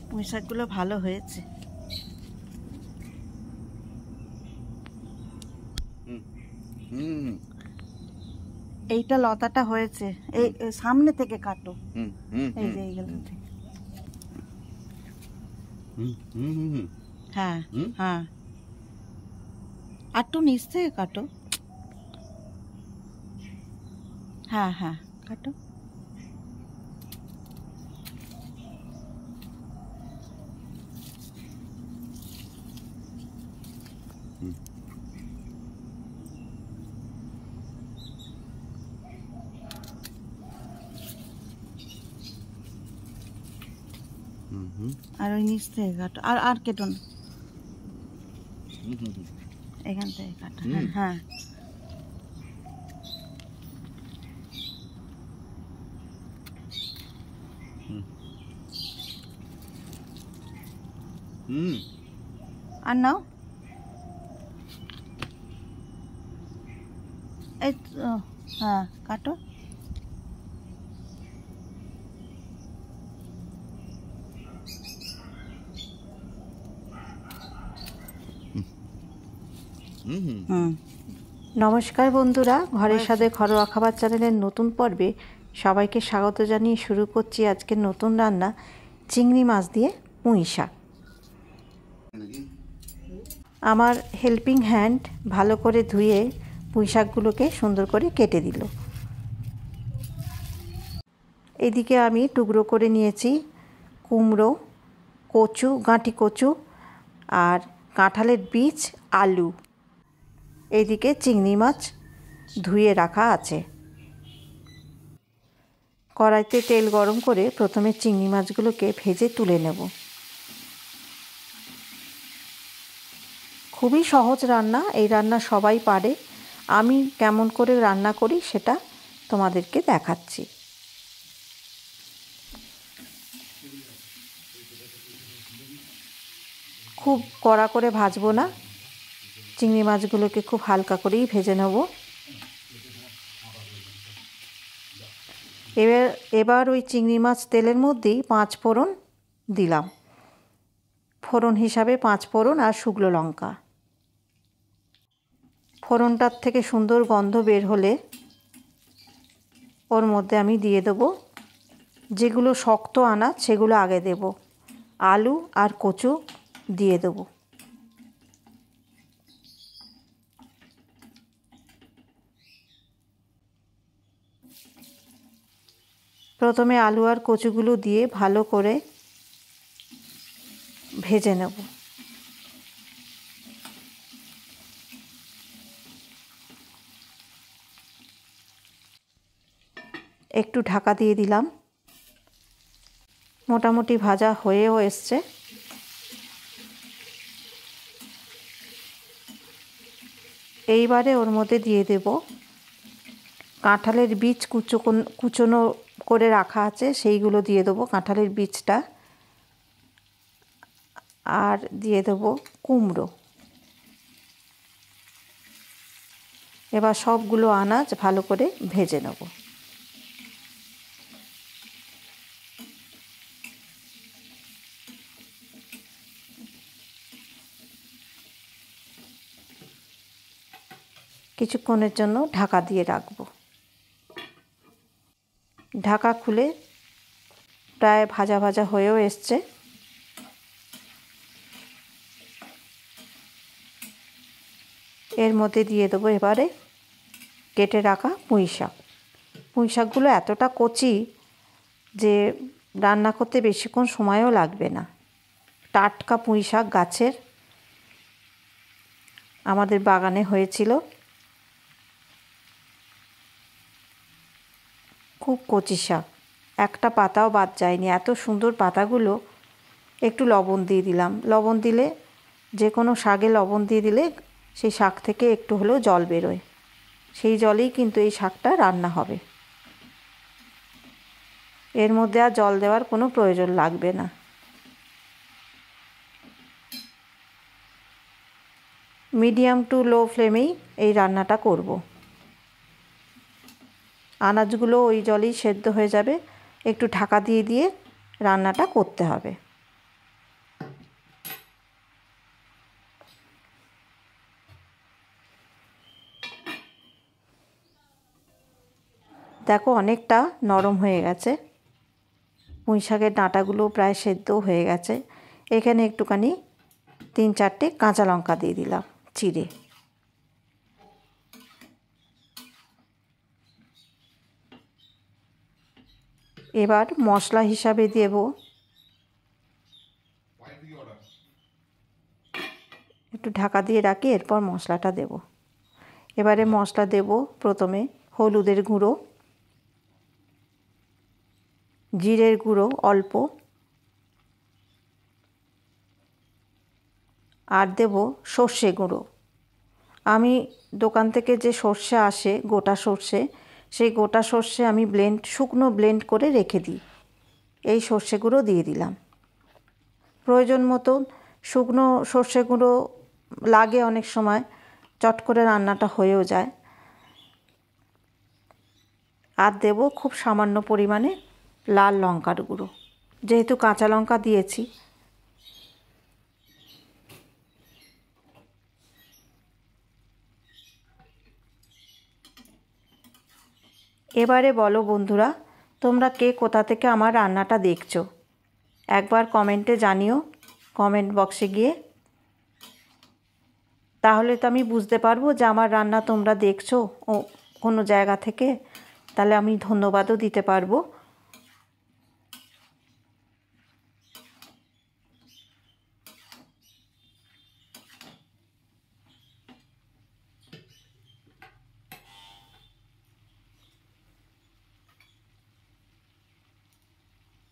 পুঁই শাকগুলো ভালো হয়েছে। এইটা লতাটা হয়েছে, এই সামনে থেকে কাটো, এই যে এইগুলো থেকে। হ্যাঁ হ্যাঁ, আর একটু নিচ থেকে কাটো। হ্যাঁ হ্যাঁ, কাটো। আর ওই নিচ থেকে কাটো, আর আর কেটো না, এখান থেকে কাটো। হ্যাঁ হ্যাঁ, আর নাও। এই হ্যাঁ, কাটো। নমস্কার বন্ধুরা, ঘরের স্বাদে ঘরোয়া খাবার চ্যানেলের নতুন পর্বে সবাইকে স্বাগত জানিয়ে শুরু করছি আজকের নতুন রান্না, চিংড়ি মাছ দিয়ে পুঁই শাক। আমার হেল্পিং হ্যান্ড ভালো করে ধুয়ে পুঁই শাকগুলোকে সুন্দর করে কেটে দিল। এদিকে আমি টুকরো করে নিয়েছি কুমড়ো, কচু, গাঁটি কচু আর কাঁঠালের বীজ, আলু। এইদিকে চিংড়ি মাছ ধুয়ে রাখা আছে। কড়াইতে তেল গরম করে প্রথমে চিংড়ি মাছগুলোকে ভেজে তুলে নেব। খুবই সহজ রান্না, এই রান্না সবাই পারে। আমি কেমন করে রান্না করি সেটা তোমাদেরকে দেখাচ্ছি। খুব কড়া করে ভাজবো না, চিংড়ি মাছগুলোকে খুব হালকা করেই ভেজে নেব। এবার ওই চিংড়ি মাছ তেলের মধ্যেই 5 ফোড়ন দিলাম। ফোড়ন হিসাবে 5 ফোড়ন আর শুকনো লঙ্কা। ফোড়নটার থেকে সুন্দর গন্ধ বের হলে ওর মধ্যে আমি দিয়ে দেবো যেগুলো শক্ত আনাজ, সেগুলো আগে দেব। আলু আর কচু দিয়ে দেবো। প্রথমে আলু আর কচুগুলো দিয়ে ভালো করে ভেজে নেব। একটু ঢাকা দিয়ে দিলাম। মোটামুটি ভাজা হয়েও এসছে। এইবারে ওর মধ্যে দিয়ে দেব কাঁঠালের বীজ কুচোনো করে রাখা আছে, সেইগুলো দিয়ে দেবো, কাঁঠালের বীজটা। আর দিয়ে দেবো কুমড়ো। এবার সবগুলো আনাজ ভালো করে ভেজে নেব। কিছুক্ষণের জন্য ঢাকা দিয়ে রাখবো। ঢাকা খুলে প্রায় ভাজা ভাজা হয়েও এসছে। এর মধ্যে দিয়ে দেবো এবারে কেটে রাখা পুঁই শাক। পুঁই শাকগুলো এতটা কচি যে রান্না করতে বেশিক্ষণ সময়ও লাগবে না। টাটকা পুঁই শাক গাছের, আমাদের বাগানে হয়েছিল। খুব কচি শাক, একটা পাতাও বাদ যায়নি, এত সুন্দর পাতাগুলো। একটু লবণ দিয়ে দিলাম। লবণ দিলে, যে কোনো শাকে লবণ দিয়ে দিলে সেই শাক থেকে একটু হলেও জল বেরোয়, সেই জলেই কিন্তু এই শাকটা রান্না হবে। এর মধ্যে আর জল দেওয়ার কোনো প্রয়োজন লাগবে না। মিডিয়াম টু লো ফ্লেমেই এই রান্নাটা করব। আনাজগুলো ওই জলেই সেদ্ধ হয়ে যাবে। একটু ঢাকা দিয়ে দিয়ে রান্নাটা করতে হবে। দেখো অনেকটা নরম হয়ে গেছে, পুঁই শাকের ডাঁটাগুলো প্রায় সেদ্ধ হয়ে গেছে। এখানে একটুখানি 3-4টে কাঁচা লঙ্কা দিয়ে দিলাম চিড়ে। এবার মশলা হিসাবে দেব একটু ঢাকা দিয়ে রাখি, এরপর মশলাটা দেব। এবারে মশলা দেব প্রথমে হলুদের গুঁড়ো, জিরের গুঁড়ো অল্প, আর দেব সর্ষে গুঁড়ো। আমি দোকান থেকে যে সর্ষে আসে গোটা সর্ষে, সেই গোটা সর্ষে আমি শুকনো ব্লেন্ড করে রেখে দিই। এই সর্ষে গুঁড়ো দিয়ে দিলাম। প্রয়োজন মতো শুকনো সর্ষে গুঁড়ো লাগে অনেক সময়, চট করে রান্নাটা হয়েও যায়। আর দেব খুব সামান্য পরিমাণে লাল লঙ্কার গুঁড়ো, যেহেতু কাঁচা লঙ্কা দিয়েছি। এবারে বলো বন্ধুরা, তোমরা কে কোথা থেকে আমার রান্নাটা দেখছো? একবার কমেন্টে জানিও, কমেন্ট বক্সে গিয়ে। তাহলে তো আমি বুঝতে পারবো যে আমার রান্না তোমরা দেখছো ও কোনো জায়গা থেকে, তাহলে আমি ধন্যবাদও দিতে পারবো।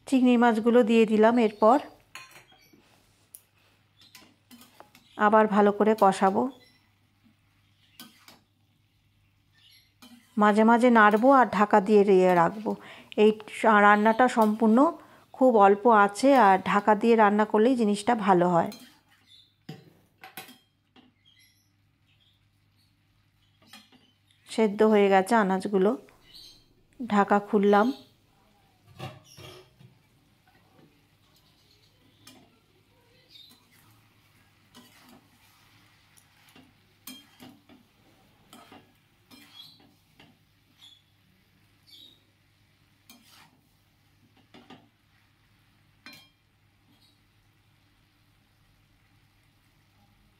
চিংড়ি মাছগুলো দিয়ে দিলাম। এরপর আবার ভালো করে কষাবো, মাঝে মাঝে নাড়বো আর ঢাকা দিয়ে রাখবো। এই রান্নাটা সম্পূর্ণ খুব অল্প আছে আর ঢাকা দিয়ে রান্না করলেই জিনিসটা ভালো হয়। সেদ্ধ হয়ে গেছে আনাজগুলো, ঢাকা খুললাম।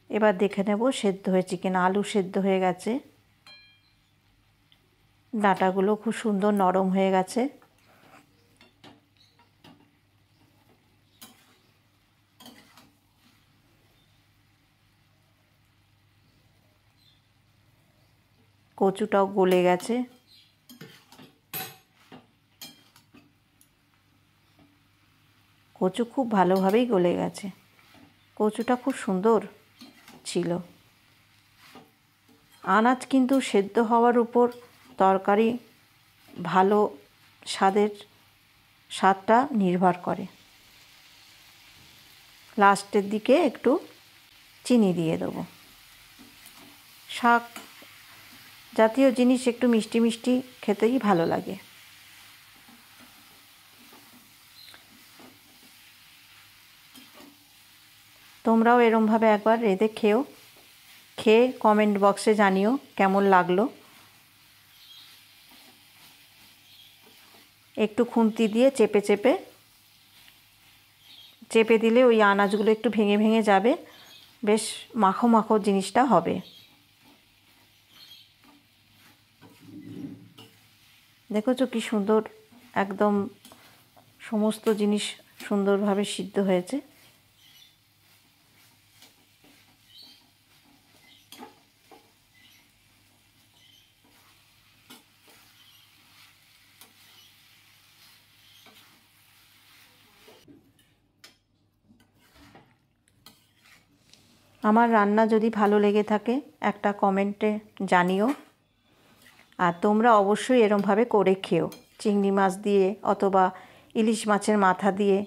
এবার দেখে নেব সেদ্ধ হয়েছে কিনা। আলু সেদ্ধ হয়ে গেছে, ডাঁটাগুলো খুব সুন্দর নরম হয়ে গেছে। কচুটাও গলে গেছে। কচু খুব ভালোভাবেই গলে গেছে, কচুটা খুব সুন্দর ছিল। আনাজ কিন্তু সেদ্ধ হওয়ার উপর তরকারি ভালো স্বাদটা নির্ভর করে। লাস্টের দিকে একটু চিনি দিয়ে দেবো। শাক জাতীয় জিনিস একটু মিষ্টি মিষ্টি খেতেই ভালো লাগে। তোমরাও এরমভাবে একবার রেঁধে খেয়ে কমেন্ট বক্সে জানিও কেমন লাগলো। একটু খুন্তি দিয়ে চেপে দিলে ওই আনাজগুলো একটু ভেঙে ভেঙে যাবে, বেশ মাখো মাখো জিনিসটা হবে। দেখেছো কি সুন্দর, একদম সমস্ত জিনিস সুন্দরভাবে সিদ্ধ হয়েছে। আমার রান্না যদি ভালো লেগে থাকে একটা কমেন্টে জানিও। আর তোমরা অবশ্যই এরমভাবে করে খেও, চিংড়ি মাছ দিয়ে অথবা ইলিশ মাছের মাথা দিয়ে।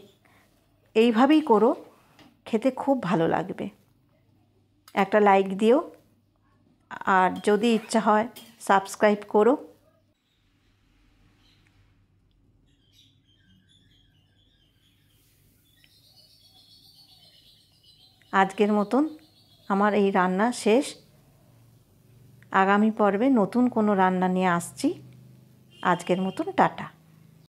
এইভাবেই করো, খেতে খুব ভালো লাগবে। একটা লাইক দিও, আর যদি ইচ্ছা হয় সাবস্ক্রাইব করো। আজকের মতন আমার এই রান্না শেষ। আগামী পর্বে নতুন কোনো রান্না নিয়ে আসছি। আজকের মতন টাটা।